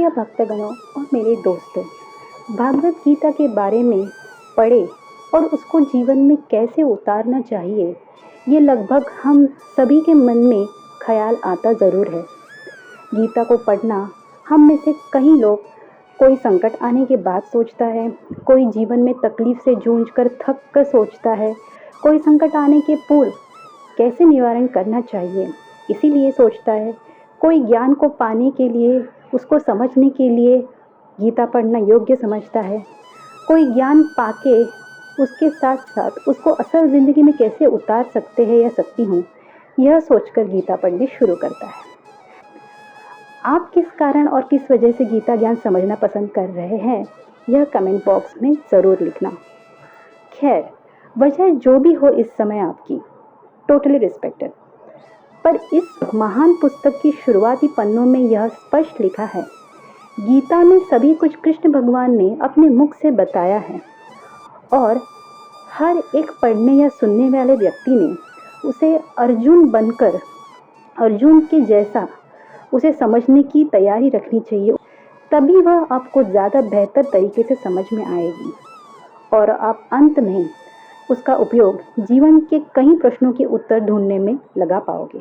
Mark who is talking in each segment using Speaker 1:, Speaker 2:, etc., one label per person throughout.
Speaker 1: प्रिय भक्तगणों और मेरे दोस्तों, भागवत गीता के बारे में पढ़े और उसको जीवन में कैसे उतारना चाहिए, ये लगभग हम सभी के मन में ख्याल आता ज़रूर है। गीता को पढ़ना हम में से कई लोग कोई संकट आने के बाद सोचता है, कोई जीवन में तकलीफ से जूझकर थक कर सोचता है, कोई संकट आने के पूर्व कैसे निवारण करना चाहिए इसीलिए सोचता है, कोई ज्ञान को पाने के लिए, उसको समझने के लिए गीता पढ़ना योग्य समझता है, कोई ज्ञान पाके उसके साथ साथ उसको असल ज़िंदगी में कैसे उतार सकते हैं या सकती हूँ, यह सोचकर गीता पढ़नी शुरू करता है। आप किस कारण और किस वजह से गीता ज्ञान समझना पसंद कर रहे हैं, यह कमेंट बॉक्स में ज़रूर लिखना। खैर, वजह जो भी हो इस समय आपकी, टोटली रिस्पेक्टेड, पर इस महान पुस्तक की शुरुआती पन्नों में यह स्पष्ट लिखा है, गीता में सभी कुछ कृष्ण भगवान ने अपने मुख से बताया है और हर एक पढ़ने या सुनने वाले व्यक्ति ने उसे अर्जुन बनकर, अर्जुन के जैसा उसे समझने की तैयारी रखनी चाहिए, तभी वह आपको ज़्यादा बेहतर तरीके से समझ में आएगी और आप अंत में उसका उपयोग जीवन के कई प्रश्नों के उत्तर ढूंढने में लगा पाओगे।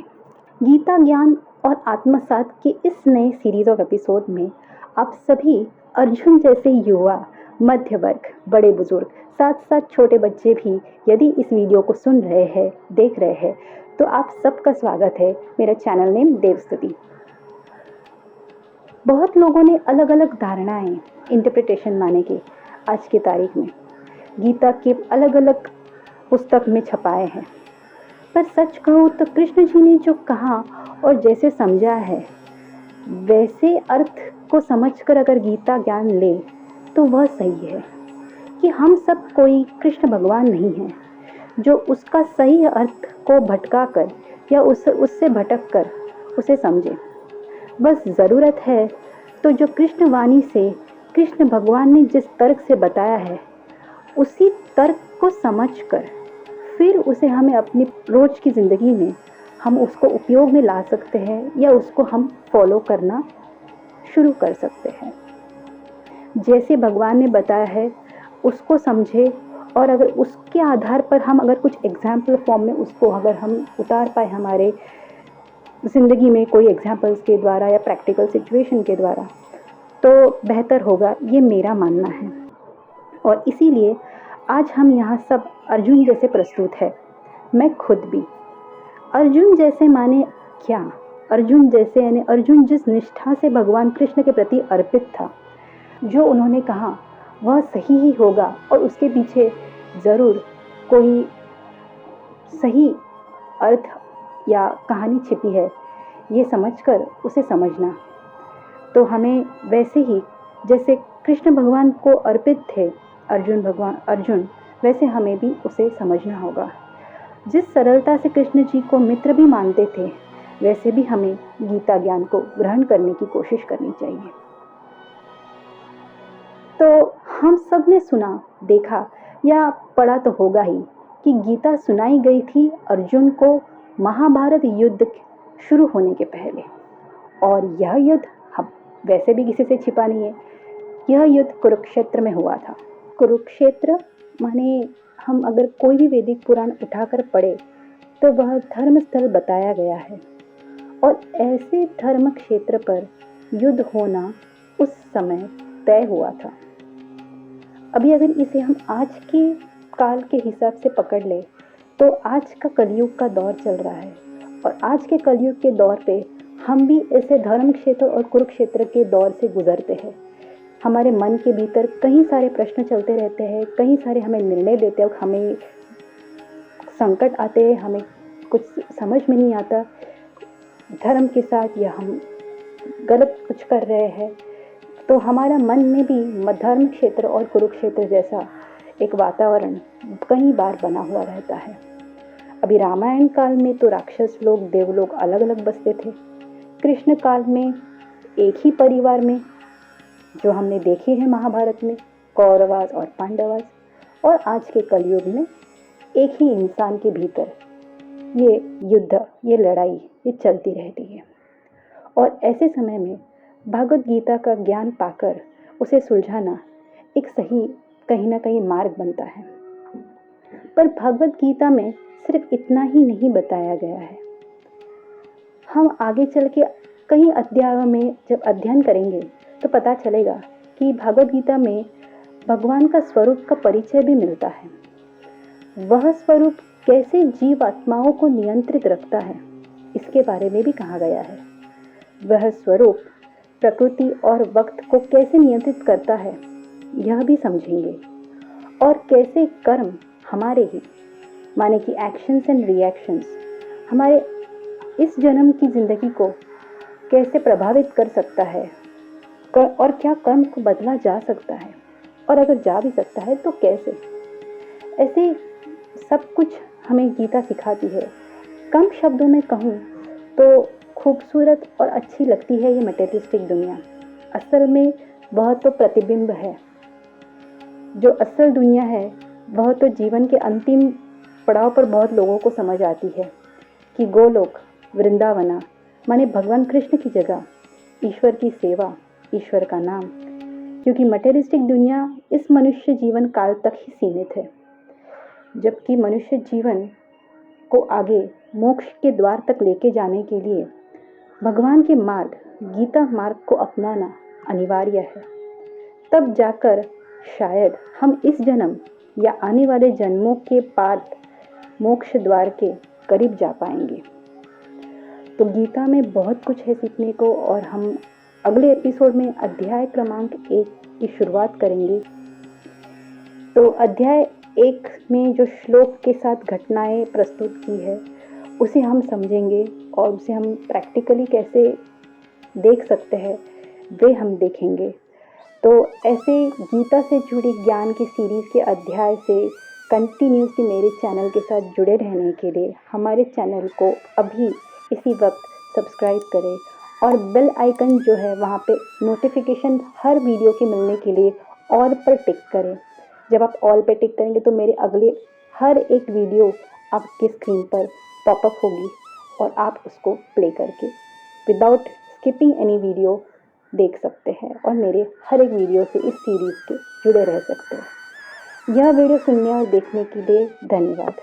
Speaker 1: गीता ज्ञान और आत्मसात के इस नए सीरीज ऑफ एपिसोड में आप सभी अर्जुन जैसे युवा, मध्य वर्ग, बड़े बुजुर्ग, साथ साथ छोटे बच्चे भी यदि इस वीडियो को सुन रहे हैं, देख रहे हैं, तो आप सबका स्वागत है मेरा चैनल नेम देवस्तुति। बहुत लोगों ने अलग अलग धारणाएं, इंटरप्रिटेशन माने कि आज की तारीख में गीता के अलग अलग पुस्तक में छपाए हैं, पर सच कहूँ तो कृष्ण जी ने जो कहा और जैसे समझा है, वैसे अर्थ को समझकर अगर गीता ज्ञान ले तो वह सही है कि हम सब कोई कृष्ण भगवान नहीं हैं जो उसका सही अर्थ को भटका कर या उससे भटक कर उसे समझे। बस ज़रूरत है तो जो कृष्ण वाणी से कृष्ण भगवान ने जिस तर्क से बताया है, उसी तर्क को समझकर फिर उसे हमें अपनी रोज़ की ज़िंदगी में हम उसको उपयोग में ला सकते हैं या उसको हम फॉलो करना शुरू कर सकते हैं। जैसे भगवान ने बताया है उसको समझे और अगर उसके आधार पर हम अगर कुछ एग्जाम्पल फॉर्म में उसको अगर हम उतार पाए हमारे ज़िंदगी में कोई एग्जाम्पल्स के द्वारा या प्रैक्टिकल सिचुएशन के द्वारा, तो बेहतर होगा, ये मेरा मानना है। और इसीलिए आज हम यहाँ सब अर्जुन जैसे प्रस्तुत है। मैं खुद भी अर्जुन जैसे माने क्या, अर्जुन जैसे यानी अर्जुन जिस निष्ठा से भगवान कृष्ण के प्रति अर्पित था, जो उन्होंने कहा वह सही ही होगा और उसके पीछे ज़रूर कोई सही अर्थ या कहानी छिपी है, ये समझकर उसे समझना। तो हमें वैसे ही जैसे कृष्ण भगवान को अर्पित थे अर्जुन, वैसे हमें भी उसे समझना होगा। जिस सरलता से कृष्ण जी को मित्र भी मानते थे, वैसे भी हमें गीता ज्ञान को ग्रहण करने की कोशिश करनी चाहिए। तो हम सब ने सुना, देखा या पढ़ा तो होगा ही कि गीता सुनाई गई थी अर्जुन को महाभारत युद्ध शुरू होने के पहले, और यह युद्ध हम वैसे भी किसी से छिपा नहीं है, यह युद्ध कुरुक्षेत्र में हुआ था। कुरुक्षेत्र माने हम अगर कोई भी वैदिक पुराण उठाकर पढ़े तो वह धर्म स्थल बताया गया है और ऐसे धर्म क्षेत्र पर युद्ध होना उस समय तय हुआ था। अभी अगर इसे हम आज के काल के हिसाब से पकड़ ले तो आज का कलयुग का दौर चल रहा है और आज के कलयुग के दौर पे हम भी ऐसे धर्म क्षेत्र और कुरुक्षेत्र के दौर से गुजरते हैं। हमारे मन के भीतर कई सारे प्रश्न चलते रहते हैं, कई सारे हमें निर्णय देते वक्त हमें संकट आते हैं, हमें कुछ समझ में नहीं आता धर्म के साथ या हम गलत कुछ कर रहे हैं, तो हमारा मन में भी धर्म क्षेत्र और कुरुक्षेत्र जैसा एक वातावरण कई बार बना हुआ रहता है। अभी रामायण काल में तो राक्षस लोग, देवलोग अलग अलग बसते थे। कृष्ण काल में एक ही परिवार में, जो हमने देखे हैं महाभारत में, कौरवास और पांडवास, और आज के कलयुग में एक ही इंसान के भीतर ये युद्ध, ये लड़ाई, ये चलती रहती है। और ऐसे समय में भागवत गीता का ज्ञान पाकर उसे सुलझाना एक सही कहीं ना कहीं मार्ग बनता है। पर भागवत गीता में सिर्फ इतना ही नहीं बताया गया है। हम आगे चल के कई अध्यायों में जब अध्ययन करेंगे तो पता चलेगा कि भागवत गीता में भगवान का स्वरूप का परिचय भी मिलता है। वह स्वरूप कैसे जीव आत्माओं को नियंत्रित रखता है, इसके बारे में भी कहा गया है। वह स्वरूप प्रकृति और वक्त को कैसे नियंत्रित करता है, यह भी समझेंगे। और कैसे कर्म हमारे ही माने कि एक्शंस एंड रिएक्शंस हमारे इस जन्म की जिंदगी को कैसे प्रभावित कर सकता है, और क्या कर्म को बदला जा सकता है, और अगर जा भी सकता है तो कैसे। ऐसे सब कुछ हमें गीता सिखाती है। कम शब्दों में कहूँ तो खूबसूरत और अच्छी लगती है ये मटेरियलिस्टिक दुनिया। असल में वह तो प्रतिबिंब है। जो असल दुनिया है वह तो जीवन के अंतिम पड़ाव पर बहुत लोगों को समझ आती है कि गोलोक, वृंदावना माने भगवान कृष्ण की जगह, ईश्वर की सेवा, ईश्वर का नाम। क्योंकि मटेरियलिस्टिक दुनिया इस मनुष्य जीवन काल तक ही सीमित है, जबकि मनुष्य जीवन को आगे मोक्ष के द्वार तक लेके जाने के लिए भगवान के मार्ग, गीता मार्ग को अपनाना अनिवार्य है। तब जाकर शायद हम इस जन्म या आने वाले जन्मों के पार मोक्ष द्वार के करीब जा पाएंगे। तो गीता में बहुत कुछ है सीखने को, और हम अगले एपिसोड में अध्याय क्रमांक 1 की शुरुआत करेंगे। तो अध्याय 1 में जो श्लोक के साथ घटनाएं प्रस्तुत की है उसे हम समझेंगे, और उसे हम प्रैक्टिकली कैसे देख सकते हैं वे हम देखेंगे। तो ऐसे गीता से जुड़ी ज्ञान की सीरीज़ के अध्याय से कंटिन्यूसली मेरे चैनल के साथ जुड़े रहने के लिए हमारे चैनल को अभी इसी वक्त सब्सक्राइब करें, और बेल आइकन जो है वहाँ पे नोटिफिकेशन हर वीडियो के मिलने के लिए ऑल पर टिक करें। जब आप ऑल पे टिक करेंगे तो मेरे अगले हर एक वीडियो आपकी स्क्रीन पर पॉपअप होगी, और आप उसको प्ले करके विदाउट स्किपिंग एनी वीडियो देख सकते हैं, और मेरे हर एक वीडियो से इस सीरीज़ के जुड़े रह सकते हैं। यह वीडियो सुनने और देखने के लिए धन्यवाद।